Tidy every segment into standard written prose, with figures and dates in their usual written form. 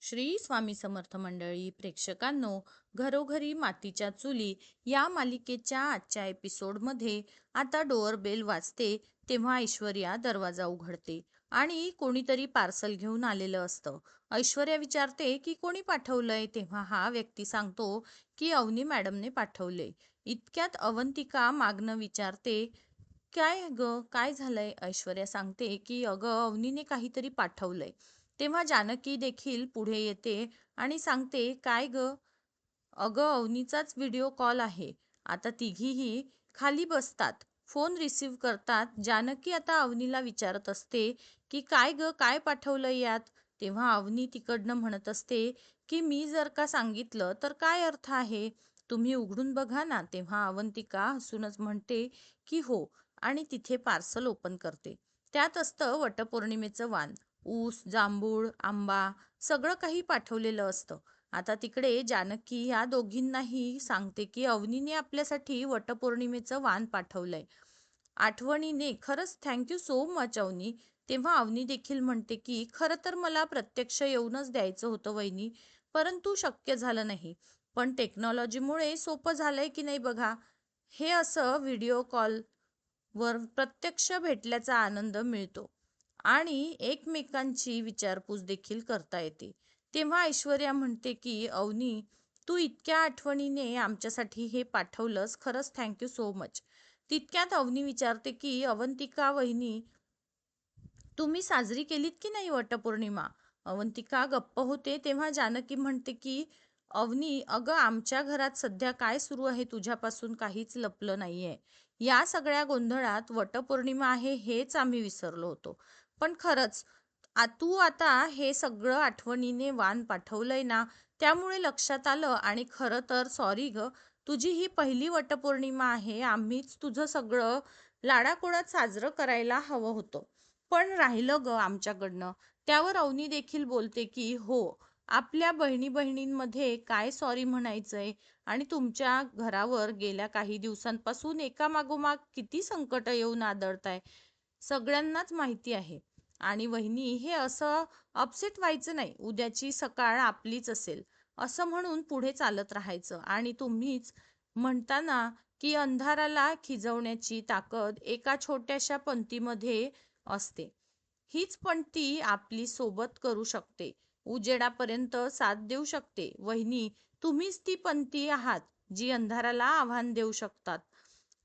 श्री स्वामी समर्थ मंडळी प्रेक्षकांनो, घरोघरी मातीच्या चुली या मालिकेच्या आजच्या एपिसोडमध्ये आता डोअरबेल वाजते तेव्हा ऐश्वर्या दरवाजा उघडते आणि कोणीतरी पार्सल घेऊन आलेलं असतं. ऐश्वर्या विचारते की कोणी पाठवलंय, तेव्हा हा व्यक्ती सांगतो की अवनी मॅडमने पाठवले. इतक्यात अवंतिका मागणं विचारते, काय ग, काय झालंय? ऐश्वर्या सांगते की अगं, अवनीने काहीतरी पाठवलंय. तेव्हा जानकी देखील पुढे येते आणि सांगते, काय ग? अगं, अवनीचाच व्हिडिओ कॉल आहे. आता तिघीही खाली बसतात, फोन रिसीव करतात. जानकी आता अवनीला विचारत असते की काय ग, काय पाठवलं यात? तेव्हा अवनी तिकडनं म्हणत असते की मी जर का सांगितलं तर काय अर्थ आहे, तुम्ही उघडून बघा ना. तेव्हा अवंतिका हसूनच म्हणते की हो, आणि तिथे पार्सल ओपन करते. त्यात असतं वटपौर्णिमेचं वाण, ऊस, जांभूळ, आंबा, सगळं काही पाठवलेलं असतं. आता तिकडे जानकी या दोघींनाही सांगते की अवनीने आपल्यासाठी वटपौर्णिमेचं वाण पाठवलंय. आठवणीने खरंच थँक्यू सो मच अवनी. तेव्हा अवनी देखील म्हणते की खरं तर मला प्रत्यक्ष येऊनच द्यायचं होतं वहिनी, परंतु शक्य झालं नाही. पण टेक्नॉलॉजीमुळे सोपं झालंय की नाही बघा. हे असं व्हिडिओ कॉल वर प्रत्यक्ष भेटल्याचा आनंद मिळतो आणि एकमेकांची विचारपूस देखील करता येते. तेव्हा ऐश्वर्या म्हणते की अवनी, तू इतक्या आठवणीने आमच्यासाठी हे पाठवलंस, खरंच थँक्यू सो मच. तितक्यात अवनी विचारते की अवंतिका वहिनी, तुम्ही साजरी केलीत की नाही वटपौर्णिमा? अवंतिका गप्प होते. तेव्हा जानकी म्हणते की अवनी, अगं, आमच्या घरात सध्या काय सुरू आहे तुझ्यापासून काहीच लपलं नाहीये. या सगळ्या गोंधळात वटपौर्णिमा आहे हेच आम्ही विसरलो होतो. पण खरंच तू आता हे सगळं आठवणीने वाण पाठवलंय ना, त्यामुळे लक्षात आलं. आणि खरं तर सॉरी ग, तुझी ही पहिली वटपौर्णिमा आहे. आम्हीच तुझं सगळं लाडाकोडात साजरं करायला हवं होतं, पण राहिलं ग आमच्याकडनं. त्यावर अवनी देखील बोलते की हो, आपल्या बहिणी बहिणींमध्ये काय सॉरी म्हणायचंय? आणि तुमच्या घरावर गेल्या काही दिवसांपासून एकामागोमाग किती संकट येऊन आदळताय, सगळ्यांनाच माहिती आहे. आणि वहिनी, हे असं अपसेट व्हायचं नाही, उद्याची सकाळ आपलीच असेल असं म्हणून पुढे चालत राहायचं. आणि तुम्हीच म्हणता ना की अंधाराला खिजवण्याची ताकद एका छोट्याशा पंक्तीमध्ये असते. हीच पंक्ती आपली सोबत करू शकते, उजेडापर्यंत साथ देऊ शकते. वहिनी, तुम्हीच ती पंक्ती आहात जी अंधाराला आव्हान देऊ शकतात,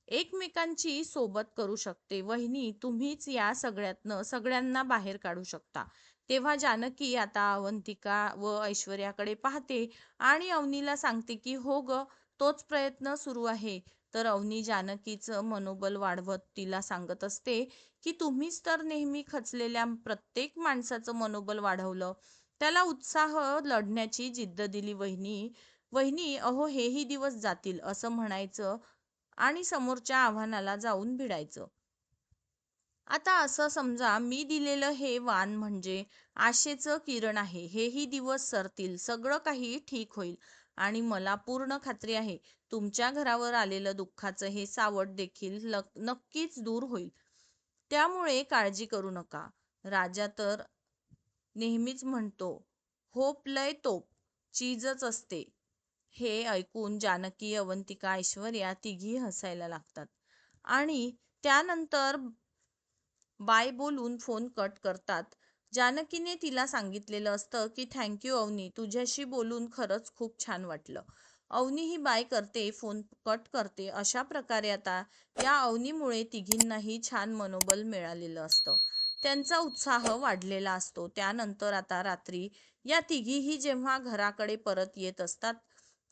एकमेकांची सोबत करू शकते. वहिनी, तुम्हीच या सगळ्यातनं सगळ्यांना बाहेर काढू शकता. तेव्हा जानकी आता अवंतिका व ऐश्वर्याकडे पाहते आणि अवनीला सांगते की हो ग, तोच प्रयत्न सुरू आहे. तर अवनी जानकीचं मनोबल वाढवत तिला सांगत असते की तुम्हीच तर नेहमी खचलेल्या प्रत्येक माणसाचं मनोबल वाढवलं, त्याला उत्साह, लढण्याची जिद्द दिली. वहिनी, वहिनी, अहो, हेही दिवस जातील असं म्हणायचं आणि समोरच्या आव्हानाला जाऊन भिडायचं. आता असं समजा, मी दिलेलं हे वाण म्हणजे आशेचं किरण आहे. हेही दिवस सरतील, सगळं काही ठीक होईल. आणि मला पूर्ण खात्री आहे, तुमच्या घरावर आलेलं दुःखाचं हे सावट देखील नक्कीच दूर होईल. त्यामुळे काळजी करू नका. राजा तर नेहमीच म्हणतो, होप लय तोप चीजच असते. हे ऐकून जानकी, अवंतिका, ऐश्वर्या तिघी हसायला लागतात आणि त्यानंतर बाय बोलून फोन कट करतात. जानकीने तिला सांगितलेलं असतं की थँक्यू अवनी, तुझ्याशी बोलून खरंच खूप छान वाटलं. अवनी ही बाय करते, फोन कट करते. अशा प्रकारे आता या अवनीमुळे तिघींनाही छान मनोबल मिळालेलं असतं, त्यांचा उत्साह वाढलेला असतो. त्यानंतर आता रात्री या तिघीही जेव्हा घराकडे परत येत असतात,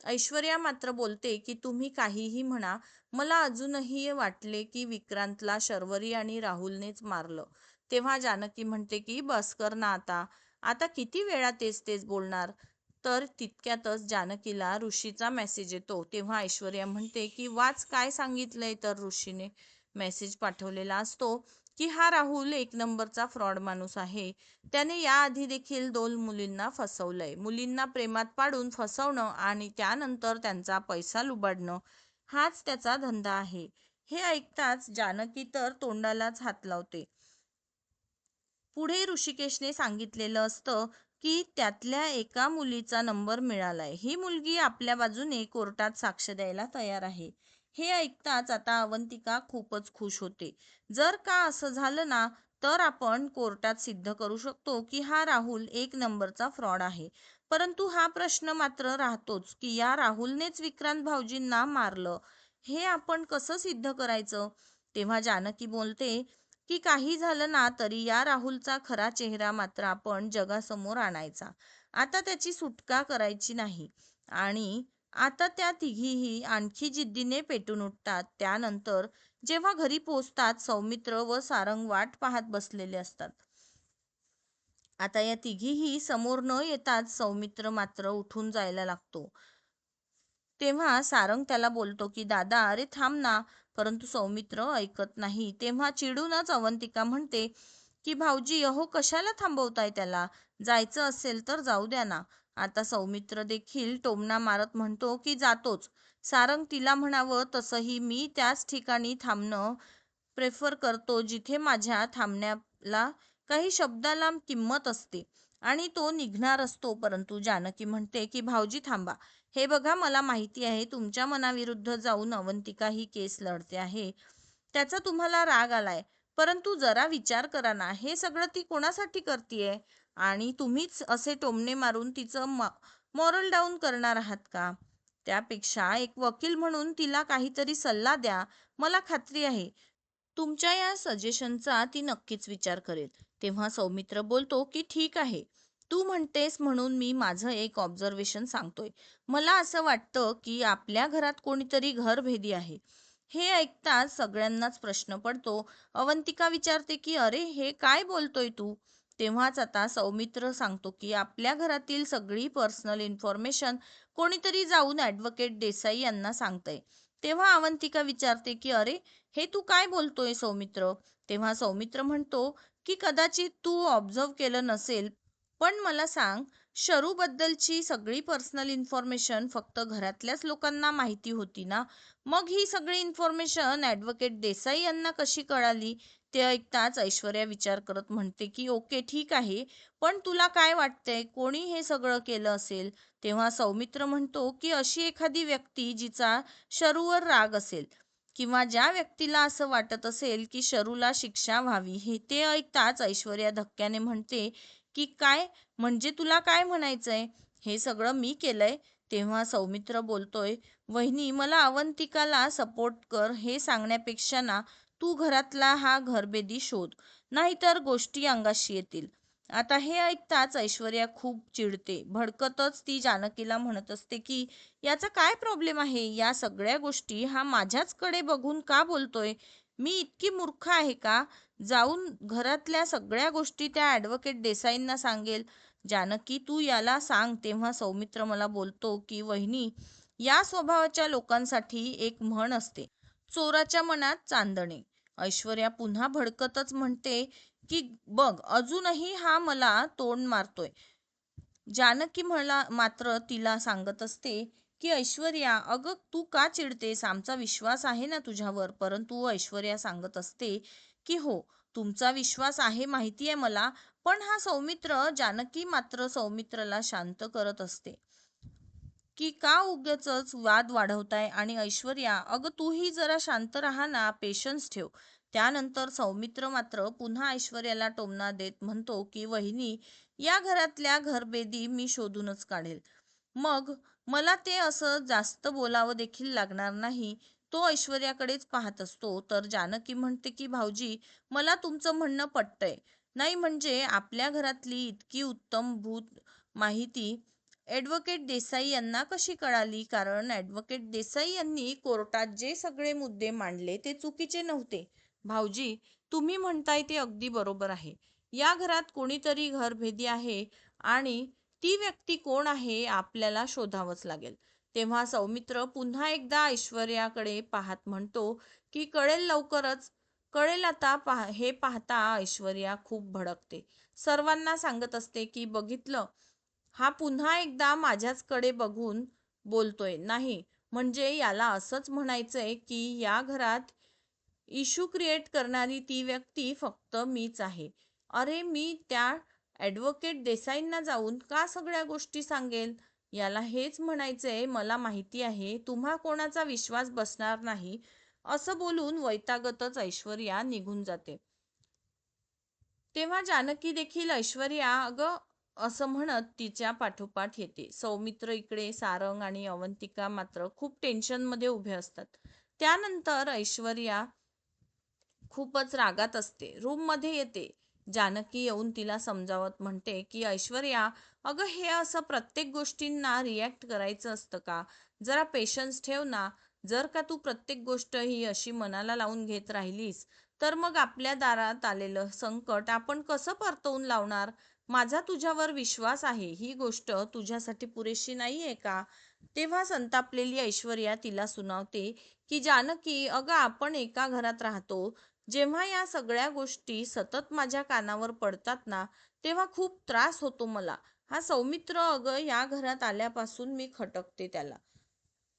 ऐश्वर्या मात्र बोलते की तुम्ही काहीही म्हणा, मला अजूनही वाटले की विक्रांतला शर्वरी आणि राहुलनेच मारलं. तेव्हा जानकी म्हणते की बस कर ना आता, आता किती वेळा तेच तेच बोलणार? तर तितक्यातच जानकीला ऋषीचा मेसेज येतो. तेव्हा ऐश्वर्या म्हणते की वाच, काय सांगितलंय. तर ऋषीने मेसेज पाठवलेला असतो की हा राहुल एक नंबरचा फ्रॉड माणूस आहे. त्याने याआधी देखील 2 मुलींना फसवलंय. मुलींना प्रेमात पाडून फसवणं आणि त्यानंतर त्यांचा पैसा लुबाडणं, हाच त्याचा धंदा आहे. हे ऐकताच जानकी तर तोंडालाच हात लावते. पुढे ऋषिकेशने सांगितलेलं असतं की त्यातल्या एका मुलीचा नंबर मिळालाय. ही मुलगी आपल्या बाजूने कोर्टात साक्ष द्यायला तयार आहे. हे ऐकताच आता अवंतिका खूपच खुश होते. जर का असं झालं ना, तर आपण कोर्टात सिद्ध करू शकतो की हा राहुल एक नंबरचा फ्रॉड आहे. परंतु हा प्रश्न मात्र राहतोच की या राहुलनेच विक्रांत भाऊजींना मारलं. हे आपण कसं सिद्ध करायचं? तेव्हा जानकी बोलते की काही झालं ना तरी या राहुलचा खरा चेहरा मात्र आपण जगासमोर आणायचा. आता त्याची सुटका करायची नाही. आणि आता त्या तिघीही आणखी जिद्दीने पेटून उठतात. त्यानंतर जेव्हा घरी पोहोचतात सौमित्र व सारंग वाट पाहत बसलेले असतात. आता या तिघीही समोर न येताच सौमित्र मात्र उठून जायला लागतो. तेव्हा सारंग त्याला बोलतो की दादा अरे थांब ना, परंतु सौमित्र ऐकत नाही. तेव्हा चिडूनच अवंतिका म्हणते की भाऊजी अहो कशाला थांबवताय त्याला, जायचं असेल तर जाऊ द्या ना. आता सौमित्र देखील टोमणा मारत म्हणतो की जातोच. सारंग तिला म्हणावं तसंही मी त्याच ठिकाणी थांबणं प्रेफर करतो जिथे माझ्या थांबण्याला काही शब्दाला किंमत असते. आणि तो निघणार असतो परंतु जानकी म्हणते की भाऊजी थांबा, हे बघा मला माहिती आहे तुमच्या मनाविरुद्ध जाऊन अवंतिका ही केस लढते आहे, त्याचा तुम्हाला राग आलाय. परंतु जरा विचार करा ना, हे सगळं ती कोणासाठी करतीये? आणि तुम्हीच असे टोमणे मारून तिचं मॉरल डाऊन करणार आहात का? त्यापेक्षा एक वकील म्हणून तिला काहीतरी सल्ला द्या. मला खात्री आहे तुमच्या या सजेशनचा ती नक्कीच विचार करेल. तेव्हा सौमित्र बोलतो की ठीक आहे, तू म्हणतेस म्हणून मी माझं एक ऑब्झर्वेशन सांगतोय. मला असं वाटतं की आपल्या घरात कोणीतरी घरभेदी आहे. हे ऐकताच सगळ्यांनाच प्रश्न पडतो. अवंतिका विचारते की अरे हे काय बोलतोय तू? तेव्हाच आता सौमित्र सांगतो की आपल्या घरातील सगळी पर्सनल इन्फॉर्मेशन कोणीतरी जाऊन ॲडव्होकेट देसाई यांना सांगतंय. तेव्हा अवंतिका विचारते की अरे हे तू काय बोलतोय सौमित्र? तेव्हा सौमित्र म्हणतो की कदाचित तू ऑब्झर्व केलं नसेल, पण मला सांग, शरूबद्दलची सगळी पर्सनल इन्फॉर्मेशन फक्त घरातल्याच लोकांना माहिती होती ना? मग ही सगळी इन्फॉर्मेशन ॲडव्होकेट देसाई यांना कशी कळाली? ते ऐकताच ऐश्वर्या विचार करत म्हणते की ओके ठीक आहे, पण तुला काय वाटतंय कोणी हे सगळं केलं असेल? तेव्हा सौमित्र म्हणतो की अशी एखादी व्यक्ती जिचा शरूवर राग असेल किंवा ज्या व्यक्तीला असं वाटत असेल की शरूला शिक्षा व्हावी. हे ते ऐकताच ऐश्वर्या धक्क्याने म्हणते की काय, म्हणजे तुला काय म्हणायचंय? हे सगळं मी केलंय? तेव्हा सौमित्र बोलतोय, वहिनी मला अवंतिकाला सपोर्ट कर हे सांगण्यापेक्षा ना, तू घरातला हा घरबेदी शोध, नाहीतर गोष्टी अंगाशी येतील. आता हे ऐकताच ऐश्वर्या खूप चिडते. भडकतच ती जानकीला म्हणत असते की याचा काय प्रॉब्लेम आहे? या सगळ्या गोष्टी हा माझ्याचकडे बघून का बोलतोय? मी इतकी मूर्ख आहे का? जाऊन घरातल्या सगळ्या गोष्टी त्या ॲडव्होकेट देसाईंना सांगेल. जानकी तू याला सांग. तेव्हा सौमित्र मला बोलतो की वहिनी, या स्वभावाच्या लोकांसाठी एक म्हण असते, चोराच्या मनात चांदणे. ऐश्वर्या पुन्हा भडकतच म्हणते की बघ अजूनही हा मला तोंड मारतोय. जानकी मला मात्र तिला सांगत असते की ऐश्वर्या अगं तू का चिडतेस, आमचा विश्वास आहे ना तुझ्यावर. परंतु ऐश्वर्या सांगत असते की हो, तुमचा विश्वास आहे माहिती आहे मला, पण हा सौमित्र. जानकी मात्र सौमित्रला शांत करत असते की का उगाचच वाद वाढवताय. आणि ऐश्वर्या अगं तूही जरा शांत राहा ना, पेशन्स ठेव. त्यानंतर सौमित्र मात्र पुन्हा ऐश्वर्याला टोमणा देत म्हणतो की वहिनी, या घरातल्या घरबेदी मी शोधूनच काढेल. मग मला ते असं जास्त बोलावं देखील लागणार नाही. तो ऐश्वर्याकडेच पाहत असतो. तर जानकी म्हणते की भाऊजी, मला तुमचं म्हणणं पटतंय. नाही म्हणजे आपल्या घरातली इतकी उत्तम भूत माहिती ॲडव्होकेट देसाई यांना कशी कळाली? कारण ॲडव्होकेट देसाई यांनी कोर्टात जे सगळे मुद्दे मांडले ते चुकीचे नव्हते. भाऊजी, तुम्ही म्हणताय ते अगदी बरोबर आहे. या घरात कोणीतरी घरभेदी आहे आणि ती व्यक्ती कोण आहे आपल्याला शोधावंच लागेल. तेव्हा सौमित्र पुन्हा एकदा ऐश्वर्याकडे पाहत म्हणतो की कळेल लवकरच. कळेल आता हे पाहता ऐश्वर्या खूप भडकते. सर्वांना सांगत असते की बघितलं, हा पुन्हा एकदा माझ्याचकडे बघून बोलतोय. नाही म्हणजे याला असंच म्हणायचंय की या घरात इशू क्रिएट करणारी ती व्यक्ती फक्त मीच आहे. अरे मी त्या ॲडव्होकेट देसाईंना जाऊन का सगळ्या गोष्टी सांगेल? याला हेच म्हणायचंय, मला माहिती आहे तुम्हा कोणाचा विश्वास बसणार नाही. असं बोलून वैतागतच ऐश्वर्या निघून जाते. तेव्हा जानकी देखील ऐश्वर्या अगं असं म्हणत तिच्या पाठोपाठ येते. सौमित्र इकडे, सारंग आणि अवंतिका मात्र खूप टेन्शनमध्ये उभे असतात. त्यानंतर ऐश्वर्या खूपच रागात असते. रूममध्ये येते. जानकी येऊन तिला समजावत म्हणते की ऐश्वर्या, अगं हे असं प्रत्येक गोष्टींना रिॲक्ट करायचं असतं का? जरा पेशन्स ठेव ना. जर का तू प्रत्येक गोष्ट ही अशी मनाला लावून घेत राहिलीस तर मग आपल्या दारात आलेलं संकट आपण कसं परतवून लावणार? माझा तुझ्यावर विश्वास आहे. ही गोष्ट तुझ्यासाठी पुरेशी नाहीये का? तेव्हा संतापलेली ऐश्वर्या तिला सुनावते की जानकी, अगं आपण एका घरात राहतो. जेव्हा या सगळ्या गोष्टी सतत माझ्या कानावर पडतात ना, तेव्हा खूप त्रास होतो मला. हा सौमित्र अगं या घरात आल्यापासून मी खटकते त्याला.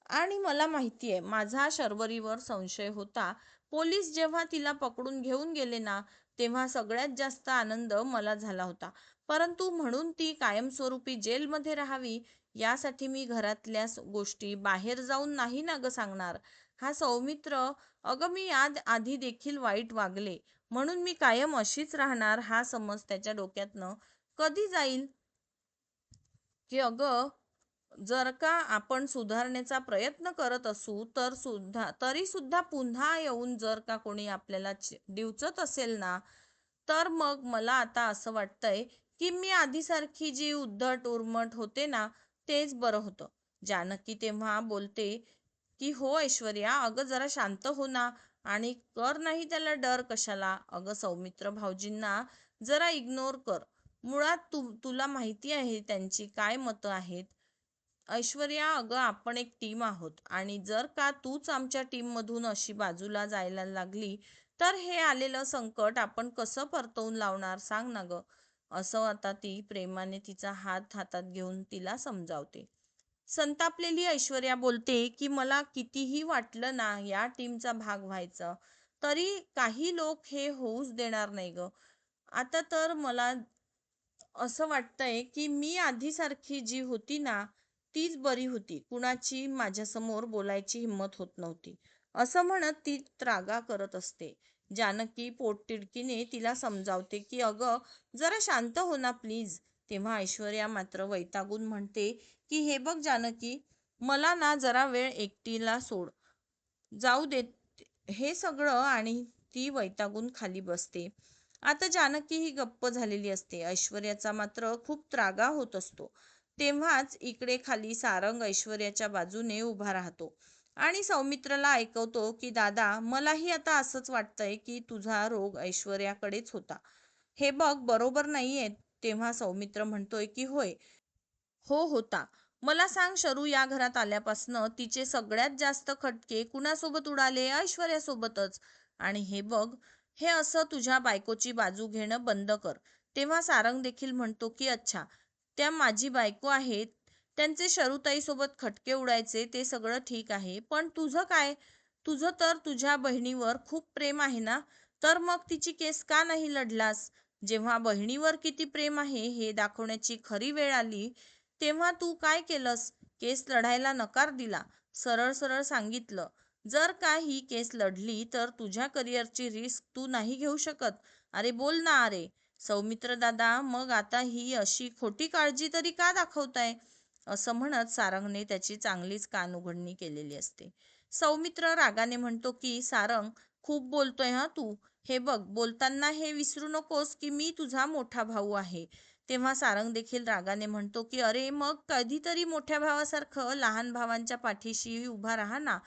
आणि मला माहिती आहे माझा शर्वरीवर संशय होता. पोलीस जेव्हा तिला पकडून घेऊन गेले ना, तेव्हा सगळ्यात जास्त आनंद मला झाला होता. परंतु म्हणून ती कायमस्वरूपी जेलमध्ये राहावी यासाठी मी घरातल्या गोष्टी बाहेर जाऊन नाही ना ग सांगणार. हा सौमित्र, अगं मी आधी देखील वाईट वागले म्हणून मी कायम अशीच राहणार हा समज त्याच्या डोक्यातनं कधी जाईल? की अगं जर का आपण सुधारण्याचा प्रयत्न करत असू तरी सुद्धा पुन्हा येऊन जर का कोणी आपल्याला डिवचत असेल ना, तर मग मला आता असं वाटतंय की मी आधीसारखी जी उद्धट उर्मट होते ना, तेच बरं होतं. जानकी तेव्हा बोलते की हो ऐश्वर्या, अगं जरा शांत हो ना आणि कर नाही त्याला डर कशाला. अगं सौमित्र भाऊजींना जरा इग्नोर कर. मुळात तुला माहिती आहे त्यांची काय मतं आहेत. ऐश्वर्या, अगं आपण एक टीम आहोत आणि जर का तूच आमच्या टीम मधून अशी बाजूला जायला लागली तर हे आलेलं संकट आपण कसं परतवून लावणार सांग ना ग. असं आता ती प्रेमाने तिचा हात हातात घेऊन तिला समजावते. संतापलेली ऐश्वर्या बोलते की मला कितीही वाटलं ना या टीमचा भाग व्हायचं, तरी काही लोक हे होऊच देणार नाही ग. आता तर मला असं वाटतंय की मी आधीसारखी जी होती ना, तीच बरी होती. कुणाची माझ्यासमोर बोलायची हिंमत होत नव्हती. असं म्हणत ती त्रागा करत असते. जानकी पोटतिडकीने तिला समजावते की अगं जरा शांत हो ना प्लीज. तेव्हा ऐश्वर्या मात्र वैतागून म्हणते की हे बघ जानकी, मला ना जरा वेळ एकटीला सोड. जाऊ देत हे सगळं आणि ती वैतागून खाली बसते. आता जानकी ही गप्प झालेली असते. ऐश्वर्याचा मात्र खूप त्रागा होत असतो. तेव्हाच इकडे खाली सारंग ऐश्वर्याच्या बाजूने उभा राहतो आणि सौमित्रला ऐकवतो की दादा, मलाही आता असंच वाटतंय की तुझा रोग ऐश्वर्याकडेच होता. हे बघ बरोबर नाहीये. तेव्हा सौमित्र म्हणतोय की होय, हो होता. मला सांग शरू, या घरात आल्यापासनं तिचे सगळ्यात जास्त खटके कुणासोबत उडाले? ऐश्वर्यासोबतच. आणि हे बघ, हे असं तुझ्या बायकोची बाजू घेणं बंद कर. तेव्हा सारंग देखील म्हणतो की अच्छा, त्या माझी बायको आहेत, त्यांचे शरूताईसोबत खटके उडायचे ते सगळं ठीक आहे, पण तुझं काय? तुझं तर तुझ्या बहिणीवर खूप प्रेम आहे ना, तर मग तिची केस का नाही लढलास? जेव्हा बहिणीवर किती प्रेम आहे हे दाखवण्याची खरी वेळ आली तेव्हा तू काय केलंस? केस लढायला नकार दिला. सरळ सरळ सांगितलं, जर का ही केस लढली तर तुझ्या करिअरची रिस्क तू नाही घेऊ शकत. अरे बोल ना अरे. सौमित्र दादा, मग आता ही अशी खोटी काळजी तरी का दाखवताय? असं म्हणत सारंगने त्याची चांगलीच कान उघडणी केलेली असते. सौमित्र रागाने म्हणतो की सारंग, खूप बोलतोय हा तू. हे बघ, बोलताना हे विसरू नकोस की मी तुझा मोठा भाऊ आहे. तेव्हा सारंग देखील रागाने म्हणतो की अरे मग कधीतरी मोठ्या भावासारखं लहान भावांच्या पाठीशी उभा राहा ना.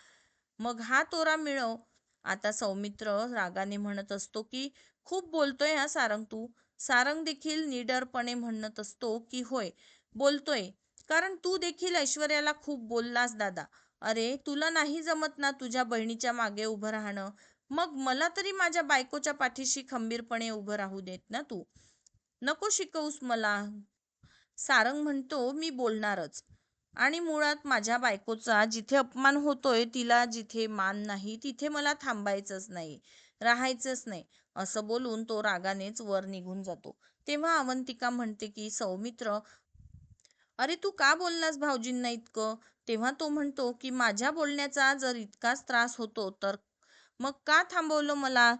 मग हा तोरा मिळव. आता सौमित्र रागाने म्हणत असतो की खूप बोलतोय हा सारंग तू. सारंग देखील निडरपणे म्हणत असतो की होय, बोलतोय. कारण तू देखील ऐश्वर्याला खूप बोललास दादा. अरे तुला नाही जमत ना तुझ्या बहिणीच्या मागे उभं राहणं. मग मला तरी माझ्या बायकोच्या पाठीशी खंबीरपणे उभं राहू देत ना तू. नको शिकवूस मला. सारंग म्हणतो मी बोलणारच. आणि मुळात माझ्या बायकोचा जिथे अपमान होतोय, तिला जिथे मान नाही तिथे मला थांबायचंच नाही, राहायचंच नाही. असं बोलून तो रागानेच वर निघून जातो. तेव्हा अवंतिका म्हणते की सौमित्र, अरे तू का बोललास भाऊजींना इतकं? तेव्हा तो म्हणतो की माझ्या बोलण्याचा जर इतकाच त्रास होतो तर मग का थांबवलं मला?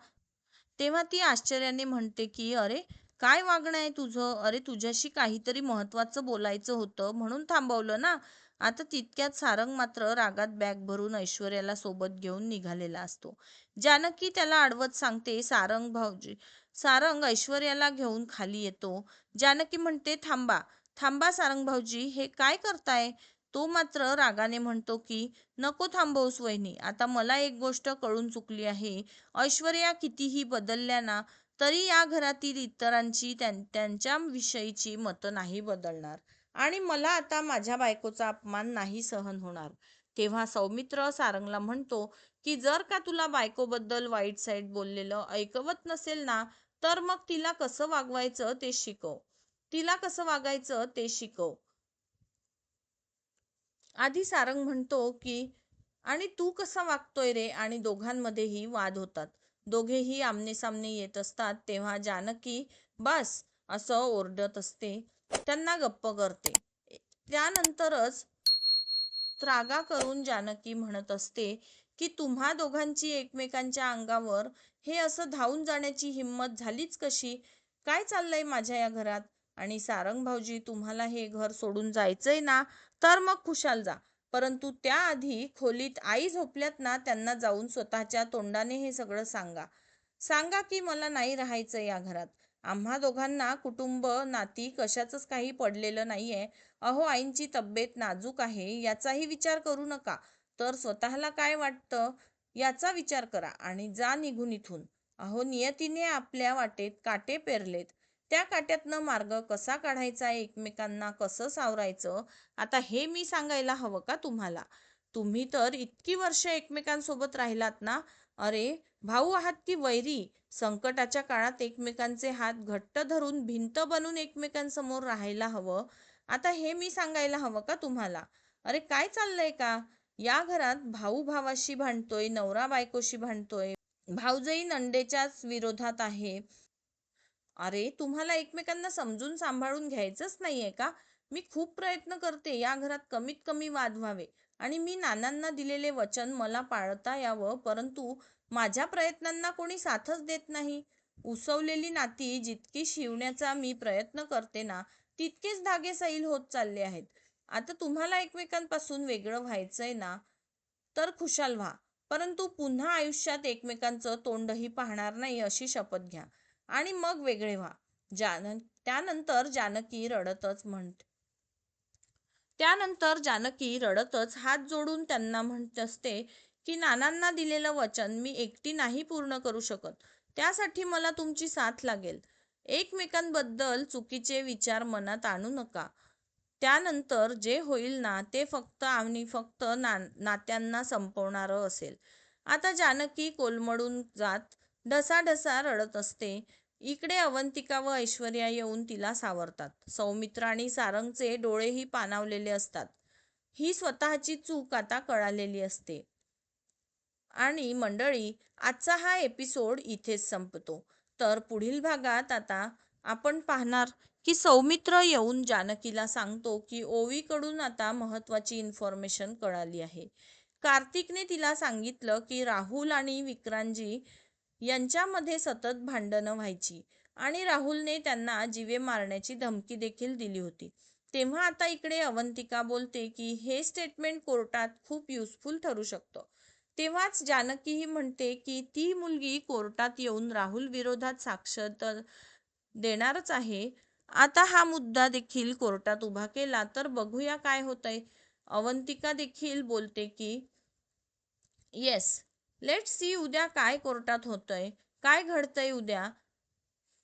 तेव्हा ती आश्चर्याने म्हणते की अरे काय वागणं आहे तुझं? अरे तुझ्याशी काहीतरी महत्वाचं बोलायचं होतं म्हणून थांबवलं ना. आता तितक्यात सारंग मात्र रागात बॅग भरून ऐश्वर्याला सोबत घेऊन निघालेला असतो. जानकी त्याला अडवत सांगते, सारंग भाऊजी. सारंग ऐश्वर्याला घेऊन खाली येतो. जानकी म्हणते, थांबा थांबा सारंग भाऊजी, हे काय करताय? तो मात्र रागाने म्हणतो की नको थांबवूस वहिनी, आता मला एक गोष्ट कळून चुकली आहे. ऐश्वर्या कितीही बदलल्या ना तरी या घरातील इतरांची त्यांच्या विषयीची मतं नाही बदलणार आणि मला आता माझ्या बायकोचा अपमान नाही सहन होणार. तेव्हा सौमित्र सारंगला म्हणतो की जर का तुला बायकोबद्दल वाईट साईड बोललेलं ऐकवत नसेल ना तर मग तिला कसं वागवायचं ते शिकव. तिला कसं वागायचं ते शिकव. आधी सारंग म्हणतो की आणि तू कसा वागतोय रे, आणि दोघांमध्येही वाद होतात. दोघेही आमनेसामने येत असतात तेव्हा जानकी बस असं ओरडत असते, त्यांना गप्प करते. त्यानंतरच त्रागा करून जानकी म्हणत असते की तुम्हा दोघांची एकमेकांच्या अंगावर हे असं धावून जाण्याची हिंमत झालीच कशी? काय चाललंय माझ्या या घरात? आणि सारंग भाऊजी, तुम्हाला हे घर सोडून जायचंय ना तर मग खुशाल जा, परंतु त्याआधी खोलीत आई झोपल्यात ना त्यांना जाऊन स्वतःच्या तोंडाने हे सगळं सांगा. सांगा की मला नाही राहायचं या घरात. आम्हा दोघांना कुटुंब नाती कशाचंच काही पडलेलं नाहीये. अहो आईंची तब्येत नाजूक आहे याचाही विचार करू नका, तर स्वतःला काय वाटतं याचा विचार करा आणि जा निघून इथून. अहो नियतीने आपल्या वाटेत काटे पेरलेत, त्या काट्यातनं मार्ग कसा काढायचा, एकमेकांना कसं सावरायचं, आता हे मी सांगायला हवं का तुम्हाला? तुम्ही तर इतकी वर्ष एकमेकांसोबत राहिलात ना. अरे भाऊ आहात की वैरी? संकटाच्या काळात एकमेकांचे हात घट्ट धरून भिंत बनून एकमेकांसमोर राहायला हवं. आता हे मी सांगायला हवं का तुम्हाला? अरे काय चाललंय का? या घरात भाऊ भावाशी भांडतोय, नवरा बायकोशी भांडतोय, भाऊजई नंदेच्याच विरोधात आहे. अरे तुम्हाला एकमेकांना समजून सांभाळून घ्यायचंच नाहीये का? मी खूप प्रयत्न करते या घरात कमीत कमी वाद व्हावे आणि मी नानांना दिलेले वचन मला पाळता यावं, परंतु माझ्या प्रयत्नांना कोणी साथच देत नाही. उसवलेली नाती जितकी शिवण्याचा मी प्रयत्न करते ना तितकेच धागे सैल होत चालले आहेत. आता तुम्हाला एकमेकांपासून वेगळं व्हायचंय ना तर खुशाल व्हा, परंतु पुन्हा आयुष्यात एकमेकांचं तोंडही पाहणार नाही अशी शपथ घ्या आणि मग वेगळे व्हा. त्यानंतर जानकी रडतच म्हणते त्यानंतर जानकी रडतच हात जोडून त्यांना म्हणत असते की नानांना दिलेलं वचन मी एकटी नाही पूर्ण करू शकत, त्यासाठी मला तुमची साथ लागेल. एकमेकांबद्दल चुकीचे विचार मनात आणू नका. त्यानंतर जे होईल ना ते फक्त आणि फक्त नात्यांना संपवणारं असेल. आता जानकी कोलमडून जात ढसाढसा रडत असते. इकडे अवंतिका व ऐश्वर्या येऊन तिला सावरतात. सौमित्र आणि सारंगचे डोळेही पाणावलेले असतात. ही स्वतःची चूक आता कळालेली असते. आणि मंडळी, आजचा हा एपिसोड इथेच संपतो. तर पुढील भागात आता आपण पाहणार की सौमित्र येऊन जानकीला सांगतो की ओवीकडून आता महत्त्वाची इन्फॉर्मेशन कळाली आहे. कार्तिकने तिला सांगितलं की राहुल आणि विक्रांतजी यांच्यामध्ये सतत भांडणं व्हायची आणि राहुलने त्यांना जीवे मारण्याची धमकी देखील दिली होती. तेव्हा आता इकडे अवंतिका बोलते की हे स्टेटमेंट कोर्टात खूप युजफुल ठरू शकतं. तेव्हाच जानकीही म्हणते की ती मुलगी कोर्टात येऊन राहुल विरोधात साक्ष तर देणारच आहे. आता हा मुद्दा देखील कोर्टात उभा केला तर बघूया काय होतंय. अवंतिका देखील बोलते की येस, लेट्स सी उद्या काय कोर्टात होतंय, काय घडतंय उद्या.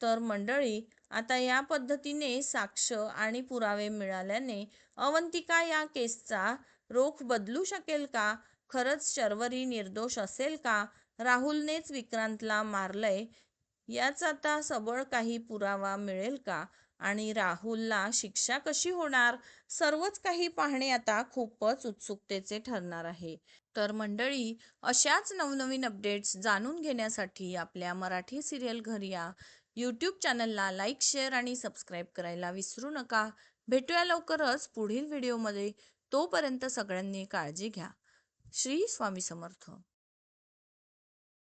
तर मंडळी, आता या पद्धतीने साक्ष आणि पुरावे मिळाल्याने अवंतिका या केसचा रोख बदलू शकेल का? खरंच शर्वरी निर्दोष असेल का? राहुलनेच विक्रांतला मारलंय याचा आता सबळ काही पुरावा मिळेल का? आणि राहुलला शिक्षा कशी होणार? सर्वच काही पाहणे आता खूपच उत्सुकतेचे ठरणार आहे. तर मंडळी, अशाच नवनवीन अपडेट्स जाणून घेण्यासाठी आपल्या मराठी सिरियल घरी या. यूट्यूब चॅनलला लाईक, शेअर आणि सबस्क्राईब करायला विसरू नका. भेटूया लवकरच पुढील व्हिडिओमध्ये. तोपर्यंत सगळ्यांनी काळजी घ्या. श्री स्वामी समर्थ.